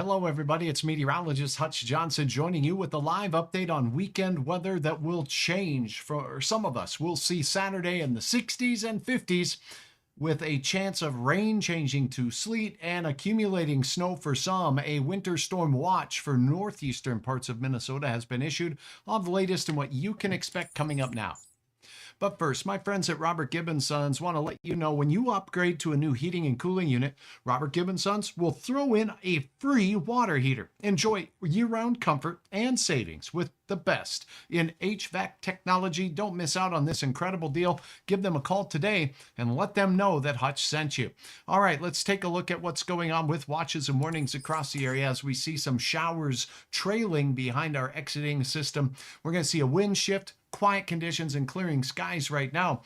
Hello, everybody. It's meteorologist Hutch Johnson joining you with a live update on weekend weather that will change for some of us. We'll see Saturday in the 60s and 50s with a chance of rain changing to sleet and accumulating snow for some. A winter storm watch for northeastern parts of Minnesota has been issued. All the latest in what you can expect coming up now. But first, my friends at Robert Gibbons Sons want to let you know when you upgrade to a new heating and cooling unit, Robert Gibbons Sons will throw in a free water heater. Enjoy year-round comfort and savings with the best in HVAC technology. Don't miss out on this incredible deal. Give them a call today and let them know that Hutch sent you. All right, let's take a look at what's going on with watches and warnings across the area as we see some showers trailing behind our exiting system. We're going to see a wind shift, quiet conditions, and clearing skies right now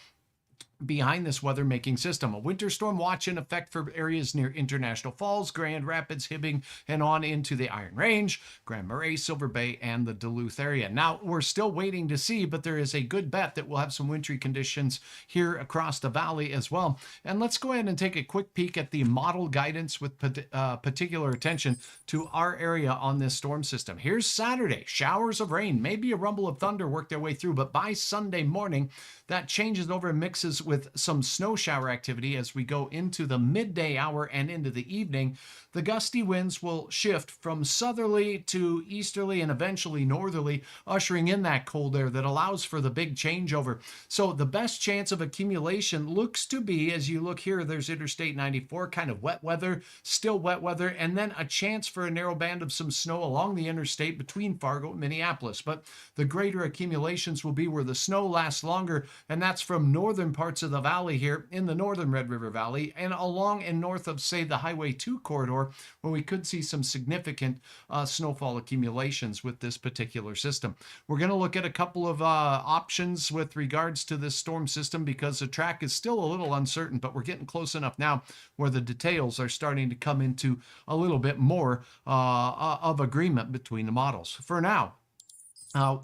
behind this weather-making system. A winter storm watch in effect for areas near International Falls, Grand Rapids, Hibbing, and on into the Iron Range, Grand Marais, Silver Bay, and the Duluth area. Now, we're still waiting to see, but there is a good bet that we'll have some wintry conditions here across the valley as well. And let's go ahead and take a quick peek at the model guidance with particular attention to our area on this storm system. Here's Saturday. Showers of rain, maybe a rumble of thunder work their way through, but by Sunday morning, that changes over and mixes with some snow shower activity as we go into the midday hour and into the evening. The gusty winds will shift from southerly to easterly and eventually northerly, ushering in that cold air that allows for the big changeover. So the best chance of accumulation looks to be, as you look here, there's Interstate 94, kind of wet weather, still wet weather, and then a chance for a narrow band of some snow along the interstate between Fargo and Minneapolis. But the greater accumulations will be where the snow lasts longer, and that's from northern parts of the valley here in the northern Red River Valley and along and north of, say, the Highway 2 corridor, where we could see some significant snowfall accumulations with this particular system. We're going to look at a couple of options with regards to this storm system because the track is still a little uncertain, but we're getting close enough now where the details are starting to come into a little bit more of agreement between the models. For now,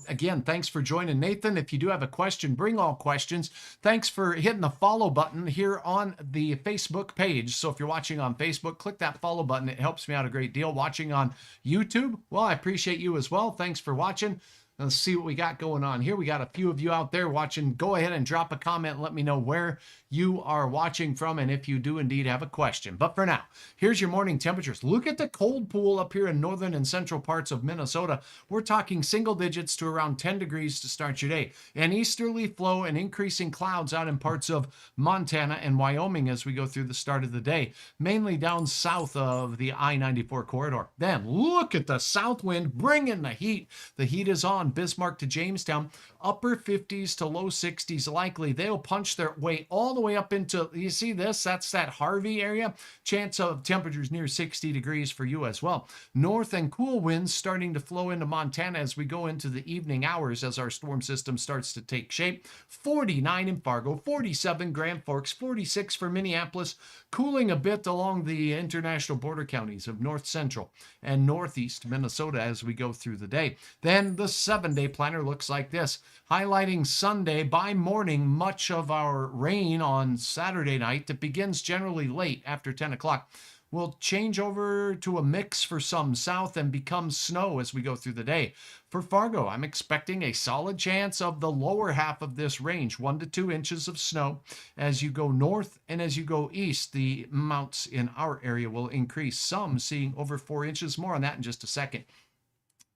again, thanks for joining, Nathan. If you do have a question, bring all questions. Thanks for hitting the follow button here on the Facebook page. So if you're watching on Facebook, click that follow button. It helps me out a great deal. Watching on YouTube, well, I appreciate you as well. Thanks for watching. Let's see what we got going on here. We got a few of you out there watching. Go ahead and drop a comment and let me know where you are watching from and if you do indeed have a question. But for now, here's your morning temperatures. Look at the cold pool up here in northern and central parts of Minnesota. We're talking single digits to around 10 degrees to start your day. An easterly flow and increasing clouds out in parts of Montana and Wyoming as we go through the start of the day, mainly down south of the I-94 corridor. Then look at the south wind bringing the heat. The heat is on. Bismarck to Jamestown, upper 50s to low 60s likely. They'll punch their way all the way up into, you see this? That's that Harvey area. Chance of temperatures near 60 degrees for you as well. North and cool winds starting to flow into Montana as we go into the evening hours as our storm system starts to take shape. 49 in Fargo, 47 Grand Forks, 46 for Minneapolis, cooling a bit along the international border counties of north central and northeast Minnesota as we go through the day. Then the 7-day planner looks like this, highlighting Sunday by morning, much of our rain on Saturday night that begins generally late after 10 o'clock will change over to a mix for some south and become snow as we go through the day. For Fargo, I'm expecting a solid chance of the lower half of this range, 1 to 2 inches of snow. As you go north and as you go east, the amounts in our area will increase, some seeing over 4 inches. More on that in just a second.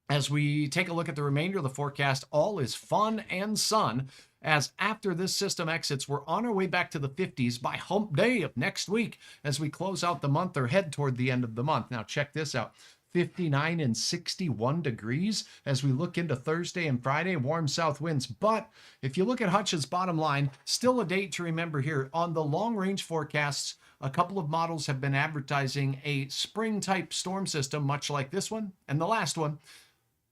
As we take a look at the remainder of the forecast, all is fun and sun, as after this system exits, we're on our way back to the 50s by hump day of next week as we close out the month or head toward the end of the month. Now check this out. 59 and 61 degrees as we look into Thursday and Friday, warm south winds. But if you look at Hutch's bottom line, still a date to remember here. On the long range forecasts, a couple of models have been advertising a spring type storm system, much like this one and the last one.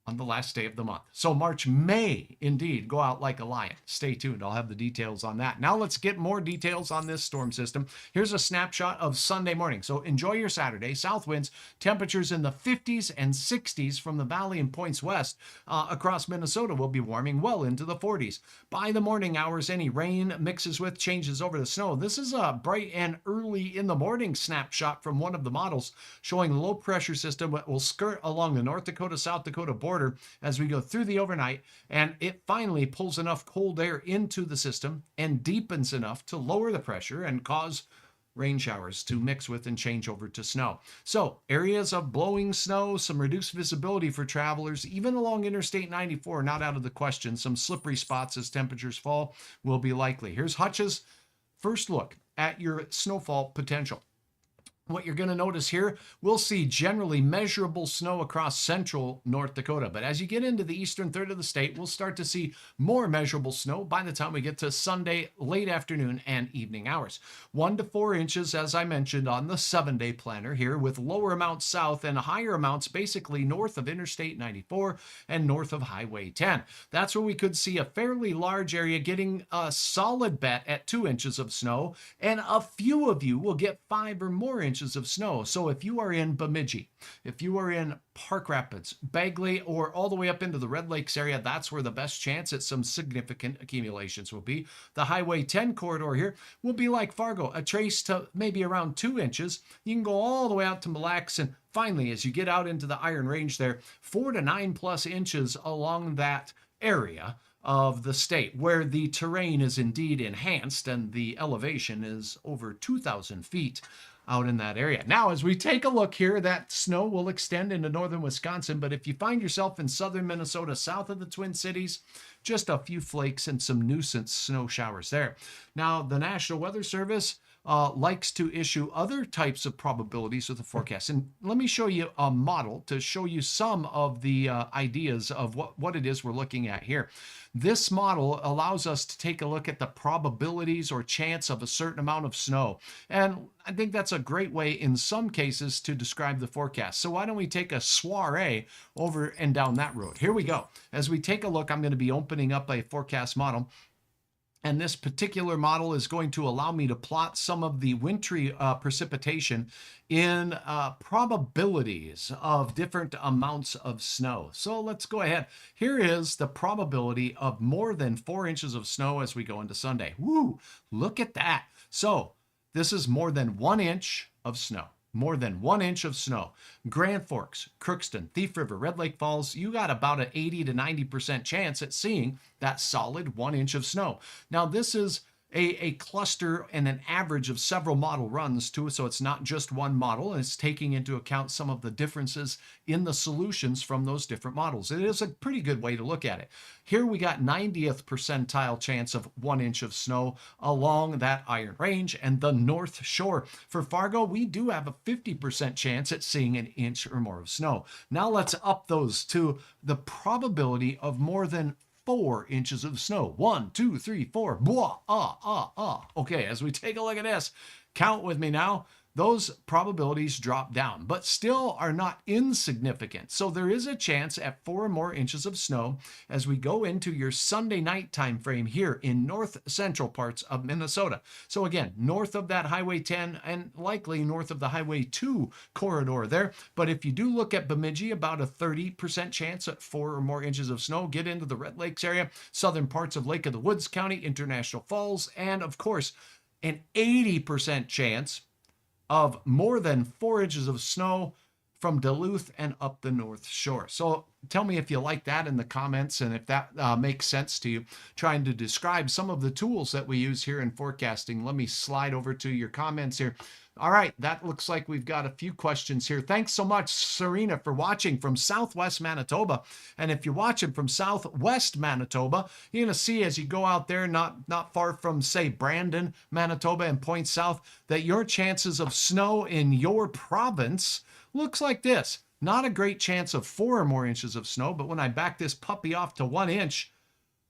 on the last day of the month. So March may indeed go out like a lion. Stay tuned. I'll have the details on that. Now let's get more details on this storm system. Here's a snapshot of Sunday morning. So enjoy your Saturday. South winds, temperatures in the 50s and 60s from the valley and points west across Minnesota will be warming well into the 40s. By the morning hours, any rain mixes with changes over to snow. This is a bright and early in the morning snapshot from one of the models showing low pressure system that will skirt along the North Dakota, South Dakota border as we go through the overnight, and it finally pulls enough cold air into the system and deepens enough to lower the pressure and cause rain showers to mix with and change over to snow. So areas of blowing snow, some reduced visibility for travelers, even along Interstate 94, not out of the question. Some slippery spots as temperatures fall will be likely. Here's Hutch's first look at your snowfall potential. What you're going to notice here, we'll see generally measurable snow across central North Dakota. But as you get into the eastern third of the state, we'll start to see more measurable snow by the time we get to Sunday, late afternoon and evening hours. 1 to 4 inches, as I mentioned, on the 7-day planner here, with lower amounts south and higher amounts basically north of Interstate 94 and north of Highway 10. That's where we could see a fairly large area getting a solid bet at 2 inches of snow, and a few of you will get 5 or more inches of snow. So if you are in Bemidji, if you are in Park Rapids, Bagley, or all the way up into the Red Lakes area, that's where the best chance at some significant accumulations will be. The Highway 10 corridor here will be like Fargo, a trace to maybe around 2 inches. You can go all the way out to Mille Lacs, and finally, as you get out into the Iron Range there, 4 to 9 plus inches along that area of the state, where the terrain is indeed enhanced and the elevation is over 2,000 feet out in that area. Now, as we take a look here, that snow will extend into northern Wisconsin, but if you find yourself in southern Minnesota, south of the Twin Cities, just a few flakes and some nuisance snow showers there. Now, the National Weather Service likes to issue other types of probabilities with the forecast. And let me show you a model to show you some of the ideas of what it is we're looking at here. This model allows us to take a look at the probabilities or chance of a certain amount of snow. And I think that's a great way in some cases to describe the forecast. So why don't we take a soiree over and down that road? Here we go. As we take a look, I'm going to be opening up a forecast model. And this particular model is going to allow me to plot some of the wintry precipitation in probabilities of different amounts of snow. So let's go ahead. Here is the probability of more than 4 inches of snow as we go into Sunday. Woo! Look at that. So this is more than 1 inch of snow. More than 1 inch of snow. Grand Forks, Crookston, Thief River, Red Lake Falls, you got about an 80 to 90% chance at seeing that solid 1 inch of snow. Now, this is a cluster and an average of several model runs too, so it's not just one model, and it's taking into account some of the differences in the solutions from those different models. It is a pretty good way to look at it. Here we got 90th percentile chance of 1 inch of snow along that Iron Range and the North Shore. For Fargo, we do have a 50% chance at seeing an inch or more of snow. Now let's up those to the probability of more than 4 inches of snow. 1, 2, 3, 4. Blah, Okay, as we take a look at this, count with me now. Those probabilities drop down, but still are not insignificant. So there is a chance at 4 or more inches of snow as we go into your Sunday night time frame here in north central parts of Minnesota. So again, north of that Highway 10 and likely north of the Highway 2 corridor there. But if you do look at Bemidji, about a 30% chance at 4 or more inches of snow. Get into the Red Lakes area, southern parts of Lake of the Woods County, International Falls, and of course, an 80% chance of more than 4 inches of snow from Duluth and up the North Shore. So tell me if you like that in the comments and if that makes sense to you, trying to describe some of the tools that we use here in forecasting. Let me slide over to your comments here. All right, that looks like we've got a few questions here. Thanks so much, Serena, for watching from Southwest Manitoba. And if you're watching from Southwest Manitoba, you're going to see as you go out there, not far from, say, Brandon, Manitoba, and point south, that your chances of snow in your province looks like this. Not a great chance of 4 or more inches of snow, but when I back this puppy off to 1 inch,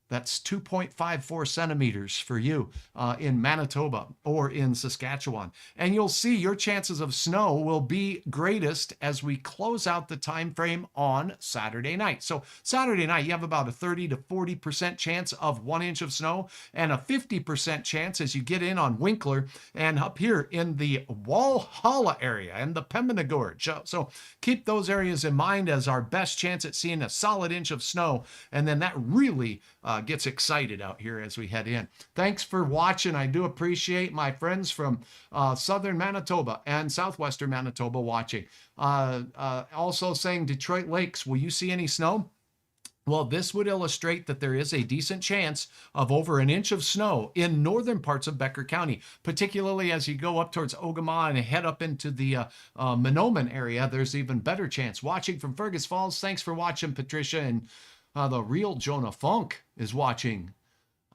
That's 2.54 centimeters for you in Manitoba or in Saskatchewan. And you'll see your chances of snow will be greatest as we close out the time frame on Saturday night. So Saturday night, you have about a 30 to 40% chance of 1 inch of snow and a 50% chance as you get in on Winkler and up here in the Walhalla area and the Pembina Gorge. So keep those areas in mind as our best chance at seeing a solid inch of snow. And then that really gets excited out here as we head in. Thanks for watching. I do appreciate my friends from southern Manitoba and southwestern Manitoba watching. Also saying Detroit Lakes, will you see any snow? Well, this would illustrate that there is a decent chance of over an inch of snow in northern parts of Becker County, particularly as you go up towards Ogama and head up into the Mahnomen area. There's even better chance. Watching from Fergus Falls. Thanks for watching, Patricia. And the real Jonah Funk is watching.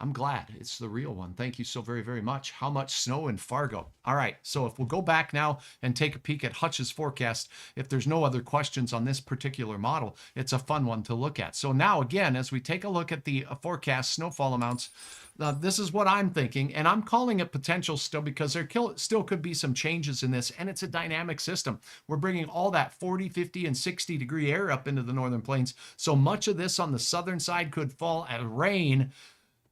I'm glad it's the real one. Thank you so very, very much. How much snow in Fargo? All right, so if we'll go back now and take a peek at Hutch's forecast, if there's no other questions on this particular model, it's a fun one to look at. So now again, as we take a look at the forecast snowfall amounts, this is what I'm thinking, and I'm calling it potential still because there still could be some changes in this, and it's a dynamic system. We're bringing all that 40, 50, and 60 degree air up into the northern plains. So much of this on the southern side could fall as rain.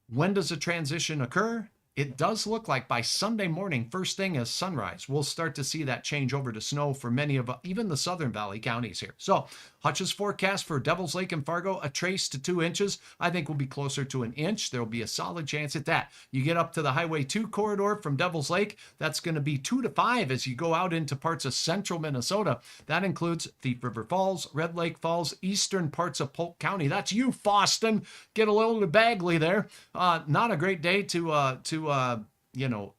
When does a transition occur? It does look like by Sunday morning, first thing as sunrise, we'll start to see that change over to snow for many of even the Southern Valley counties here. So Hutch's forecast for Devil's Lake and Fargo, a trace to 2 inches. I think will be closer to an inch. There'll be a solid chance at that. You get up to the Highway 2 corridor from Devil's Lake, that's going to be 2 to 5 as you go out into parts of central Minnesota. That includes Thief River Falls, Red Lake Falls, eastern parts of Polk County. That's you, Foston. Get a little to Bagley there. Not a great day to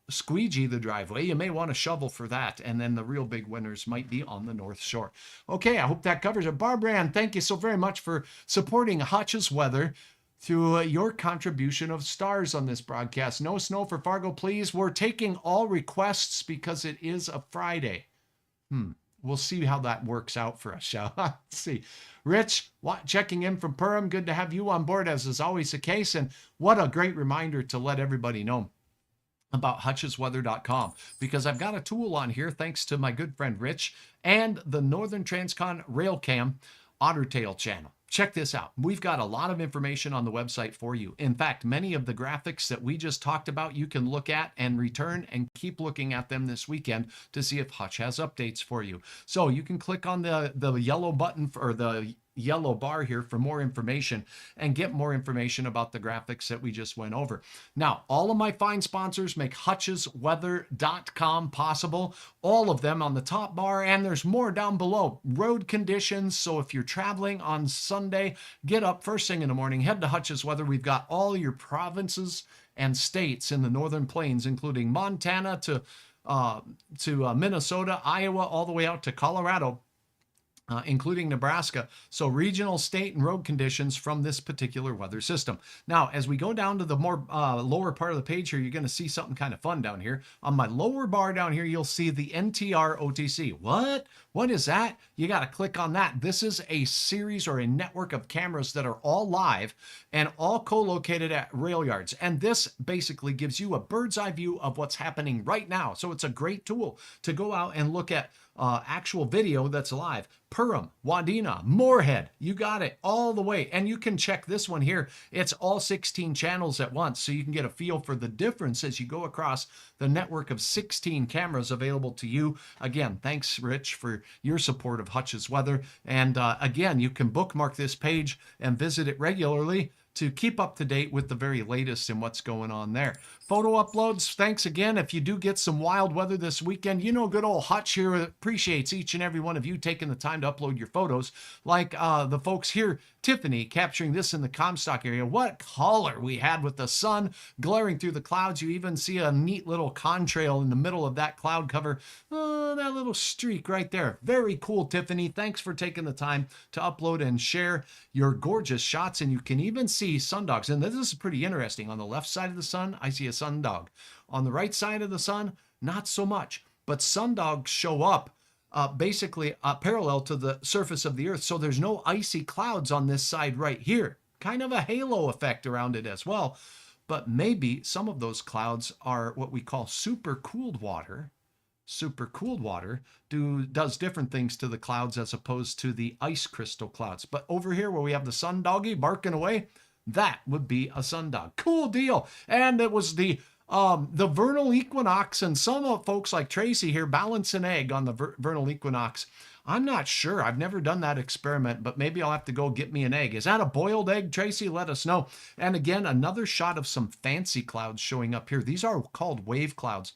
squeegee the driveway. You may want to shovel for that. And then the real big winners might be on the North Shore. Okay, I hope that covers it. Barbara Ann, thank you so very much for supporting Hutch's weather through your contribution of stars on this broadcast. No snow for Fargo, please. We're taking all requests because it is a Friday. We'll see how that works out for us, shall we? Let's see. Rich, checking in from Perham. Good to have you on board, as is always the case. And what a great reminder to let everybody know about hutchesweather.com, because I've got a tool on here thanks to my good friend Rich and the Northern Transcon Railcam Ottertail channel. Check this out. We've got a lot of information on the website for you. In fact, many of the graphics that we just talked about, you can look at and return and keep looking at them this weekend to see if Hutch has updates for you. So you can click on the yellow button or the yellow bar here for more information and get more information about the graphics that we just went over. Now, all of my fine sponsors make hutchesweather.com possible. All of them on the top bar, and there's more down below. Road conditions. So if you're traveling on Sunday, get up first thing in the morning, head to Hutch's Weather. We've got all your provinces and states in the Northern Plains, including Montana to Minnesota, Iowa, all the way out to Colorado. Including Nebraska. So regional, state, and road conditions from this particular weather system. Now, as we go down to the more lower part of the page here, you're going to see something kind of fun down here. On my lower bar down here, you'll see the NTR OTC. What? What is that? You got to click on that. This is a series or a network of cameras that are all live and all co-located at rail yards. And this basically gives you a bird's eye view of what's happening right now. So it's a great tool to go out and look at actual video that's live. Perham, Wadena, Moorhead, you got it all the way. And you can check this one here. It's all 16 channels at once, so you can get a feel for the difference as you go across the network of 16 cameras available to you. Again, thanks, Rich, for your support of Hutch's Weather. And again, you can bookmark this page and visit it regularly to keep up to date with the very latest in what's going on there. Photo uploads, thanks again. If you do get some wild weather this weekend, you know good old Hutch here appreciates each and every one of you taking the time to upload your photos. Like the folks here, Tiffany, capturing this in the Comstock area. What color we had with the sun glaring through the clouds. You even see a neat little contrail in the middle of that cloud cover. That little streak right there. Very cool, Tiffany. Thanks for taking the time to upload and share your gorgeous shots. And you can even see sundogs. And this is pretty interesting. On the left side of the sun, I see a sundog. On the right side of the sun, not so much. But sundogs show up basically parallel to the surface of the earth. So there's no icy clouds on this side right here. kind of a halo effect around it as well. But maybe some of those clouds are what we call supercooled water. Supercooled water does different things to the clouds as opposed to the ice crystal clouds. But over here where we have the sun doggy barking away, that would be a sundog. Cool deal. And it was the vernal equinox, and some folks like Tracy here balance an egg on the vernal equinox. I'm not sure. I've never done that experiment, but maybe I'll have to go get me an egg. Is that a boiled egg, Tracy? Let us know. And again, another shot of some fancy clouds showing up here. These are called wave clouds.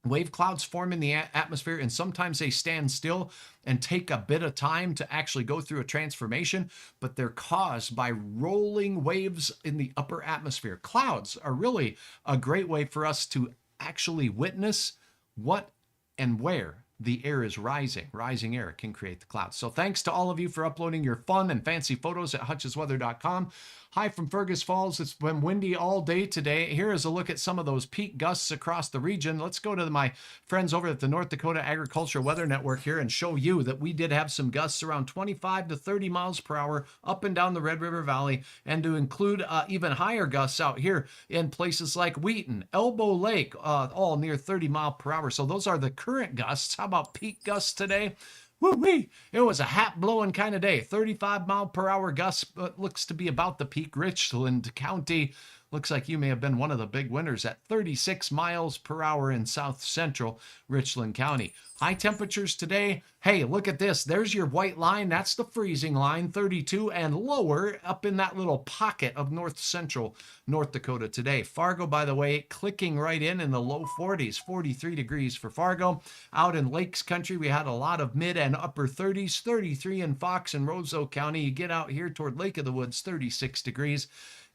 Wave clouds form in the atmosphere, and sometimes they stand still and take a bit of time to actually go through a transformation, but they're caused by rolling waves in the upper atmosphere. Clouds are really a great way for us to actually witness what and where the air is rising. Rising air can create the clouds. So thanks to all of you for uploading your fun and fancy photos at hutchesweather.com. Hi from Fergus Falls. It's been windy all day today. Here is a look at some of those peak gusts across the region. Let's go to my friends over at the North Dakota Agriculture Weather Network here and show you that we did have some gusts around 25 to 30 miles per hour up and down the Red River Valley, and to include even higher gusts out here in places like Wheaton, Elbow Lake, all near 30 mile per hour. So those are the current gusts. How about peak gusts today? Woo-wee! It was a hat-blowing kind of day. 35 mile per hour gusts, looks to be about the peak. Richland County looks like you may have been one of the big winners at 36 miles per hour in south central Richland County. High temperatures today. Hey, look at this. There's your white line. That's the freezing line, 32, and lower up in that little pocket of north central North Dakota today. Fargo, by the way, clicking right in the low 40s, 43 degrees for Fargo. Out in Lakes Country, we had a lot of mid and upper 30s, 33 in Fox and Roseau County. You get out here toward Lake of the Woods, 36 degrees.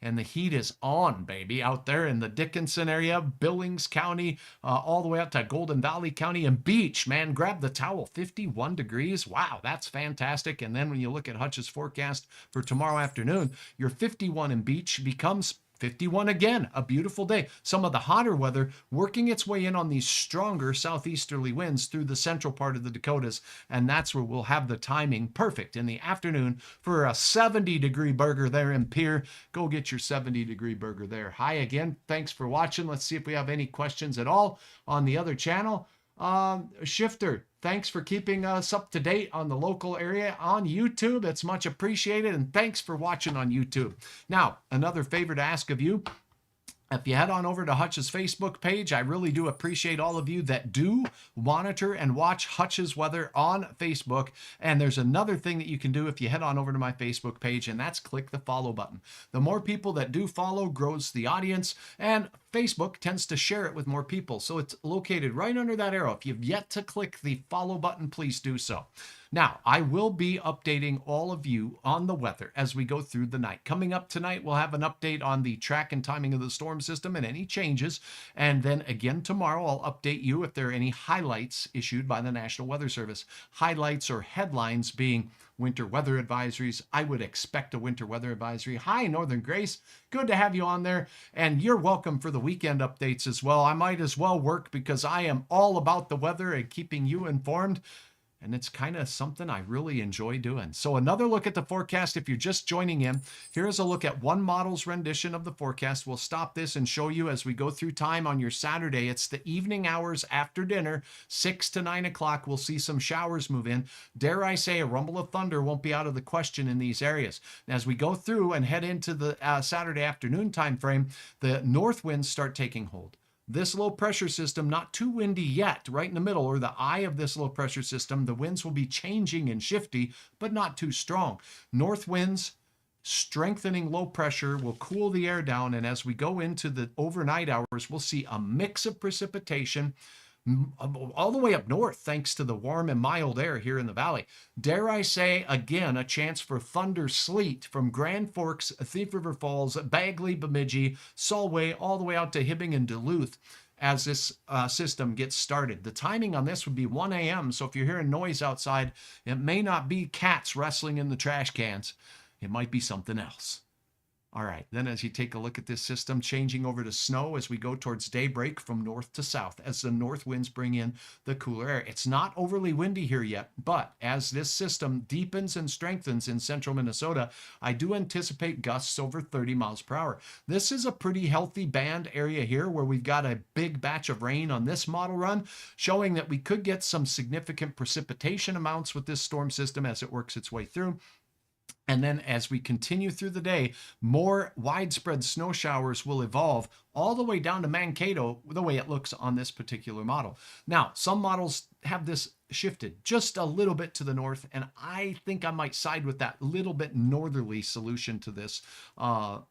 And the heat is on, baby, out there in the Dickinson area, Billings County, all the way up to Golden Valley County and Beach. Man, grab the towel, 51 degrees. Wow, that's fantastic. And then when you look at Hutch's forecast for tomorrow afternoon, your 51 in Beach becomes 51 again, a beautiful day. Some of the hotter weather working its way in on these stronger southeasterly winds through the central part of the Dakotas, and that's where we'll have the timing perfect in the afternoon for a 70-degree burger there in Pierre. Go get your 70-degree burger there. Hi again. Thanks for watching. Let's see if we have any questions at all on the other channel. Shifter, thanks for keeping us up to date on the local area on YouTube. It's much appreciated, and thanks for watching on YouTube. Now, another favor to ask of you. If you head on over to Hutch's Facebook page, I really do appreciate all of you that do monitor and watch Hutch's Weather on Facebook. And there's another thing that you can do if you head on over to my Facebook page, and that's click the follow button. The more people that do follow grows the audience, and Facebook tends to share it with more people. So it's located right under that arrow. If you've yet to click the follow button, please do so. Now, I will be updating all of you on the weather as we go through the night. Coming up tonight, we'll have an update on the track and timing of the storm system and any changes. And then again tomorrow, I'll update you if there are any highlights issued by the National Weather Service. Highlights or headlines being winter weather advisories. I would expect a winter weather advisory. Hi, Northern Grace. Good to have you on there. And you're welcome for the weekend updates as well. I might as well work because I am all about the weather and keeping you informed. And it's kind of something I really enjoy doing. So another look at the forecast. If you're just joining in, here's a look at one model's rendition of the forecast. We'll stop this and show you as we go through time on your Saturday. It's the evening hours after dinner, 6 to 9 o'clock. We'll see some showers move in. Dare I say a rumble of thunder won't be out of the question in these areas. And as we go through and head into the Saturday afternoon time frame, the north winds start taking hold. This low pressure system, not too windy yet, right in the middle or the eye of this low pressure system, the winds will be changing and shifty, but not too strong. North winds, strengthening low pressure will cool the air down. And as we go into the overnight hours, we'll see a mix of precipitation all the way up north, thanks to the warm and mild air here in the valley. Dare I say, again, a chance for thunder sleet from Grand Forks, Thief River Falls, Bagley, Bemidji, Solway, all the way out to Hibbing and Duluth as this system gets started. The timing on this would be 1 a.m., so if you're hearing noise outside, it may not be cats wrestling in the trash cans. It might be something else. All right, then as you take a look at this system changing over to snow as we go towards daybreak from north to south, as the north winds bring in the cooler air. It's not overly windy here yet, but as this system deepens and strengthens in central Minnesota, I do anticipate gusts over 30 miles per hour. This is a pretty healthy band area here where we've got a big batch of rain on this model run, showing that we could get some significant precipitation amounts with this storm system as it works its way through. And then as we continue through the day, more widespread snow showers will evolve all the way down to Mankato, the way it looks on this particular model. Now, some models have this shifted just a little bit to the north, and I think I might side with that little bit northerly solution to this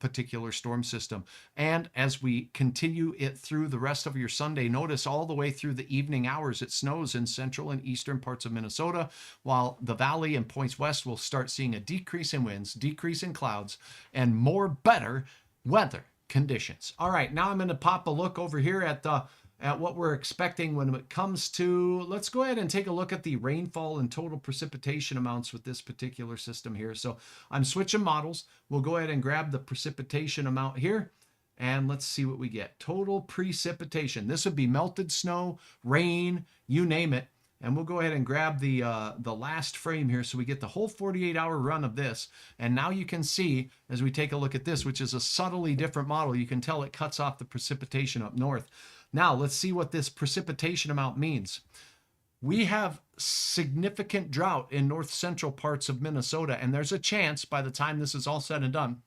particular storm system. And as we continue it through the rest of your Sunday, notice all the way through the evening hours, it snows in central and eastern parts of Minnesota, while the valley and points west will start seeing a decrease in winds, decrease in clouds, and more better weather conditions. All right, now I'm going to pop a look over here at what we're expecting when it comes to, let's go ahead and take a look at the rainfall and total precipitation amounts with this particular system here. So I'm switching models. We'll go ahead and grab the precipitation amount here, and let's see what we get. Total precipitation. This would be melted snow, rain, you name it. And we'll go ahead and grab the last frame here so we get the whole 48-hour run of this. And now you can see, as we take a look at this, which is a subtly different model, you can tell it cuts off the precipitation up north. Now, let's see what this precipitation amount means. We have significant drought in north central parts of Minnesota, and there's a chance by the time this is all said and done,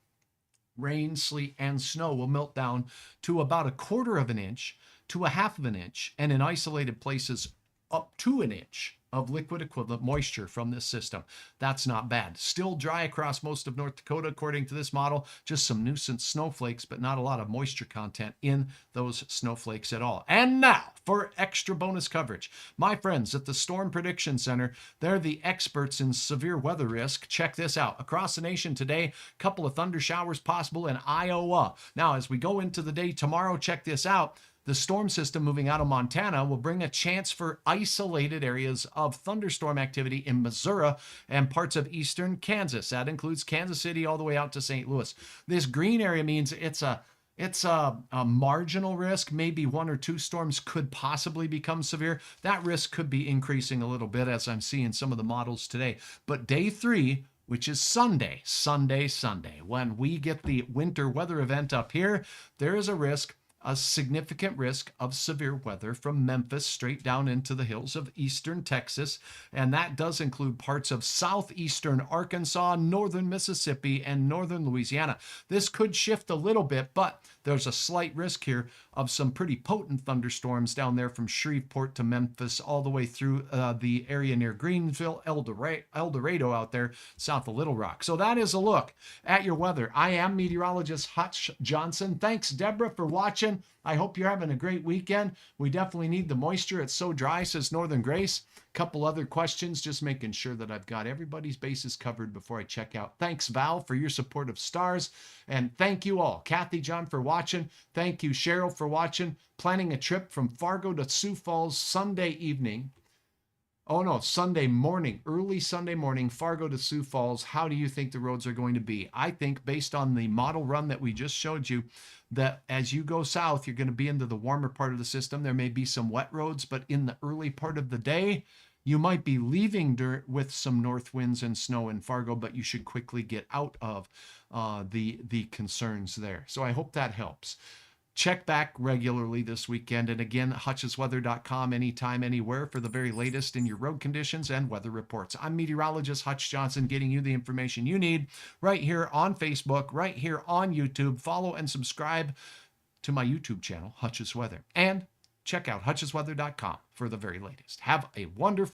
rain, sleet, and snow will melt down to about 1/4 of an inch to 1/2 of an inch, and in isolated places, up to an inch of liquid equivalent moisture from this system. That's not bad. Still dry across most of North Dakota, according to this model. Just some nuisance snowflakes, but not a lot of moisture content in those snowflakes at all. And now for extra bonus coverage. My friends at the Storm Prediction Center, they're the experts in severe weather risk. Check this out. Across the nation today, a couple of thunder showers possible in Iowa. Now, as we go into the day tomorrow, check this out. The storm system moving out of Montana will bring a chance for isolated areas of thunderstorm activity in Missouri and parts of eastern Kansas. That includes Kansas City all the way out to St. Louis. This green area means it's a marginal risk. Maybe 1 or 2 storms could possibly become severe. That risk could be increasing a little bit as I'm seeing some of the models today. But day 3, which is Sunday, when we get the winter weather event up here, there is a significant risk of severe weather from Memphis straight down into the hills of eastern Texas. And that does include parts of southeastern Arkansas, northern Mississippi, and northern Louisiana. This could shift a little bit, but there's a slight risk here of some pretty potent thunderstorms down there from Shreveport to Memphis, all the way through the area near Greenville, El Dorado out there, south of Little Rock. So that is a look at your weather. I am meteorologist Hutch Johnson. Thanks, Deborah, for watching. I hope you're having a great weekend. We definitely need the moisture. It's so dry, says Northern Grace. Couple other questions, just making sure that I've got everybody's bases covered before I check out. Thanks, Val, for your support of stars. And thank you all. Kathy, John, for watching. Thank you, Cheryl, for watching. Planning a trip from Fargo to Sioux Falls Sunday evening. Oh no, Sunday morning, early Sunday morning, Fargo to Sioux Falls. How do you think the roads are going to be? I think based on the model run that we just showed you, that as you go south, you're going to be into the warmer part of the system. There may be some wet roads, but in the early part of the day, you might be leaving with some north winds and snow in Fargo, but you should quickly get out of the concerns there. So I hope that helps. Check back regularly this weekend. And again, hutchesweather.com anytime, anywhere for the very latest in your road conditions and weather reports. I'm meteorologist Hutch Johnson, getting you the information you need right here on Facebook, right here on YouTube. Follow and subscribe to my YouTube channel, Hutch's Weather. And check out hutchesweather.com for the very latest. Have a wonderful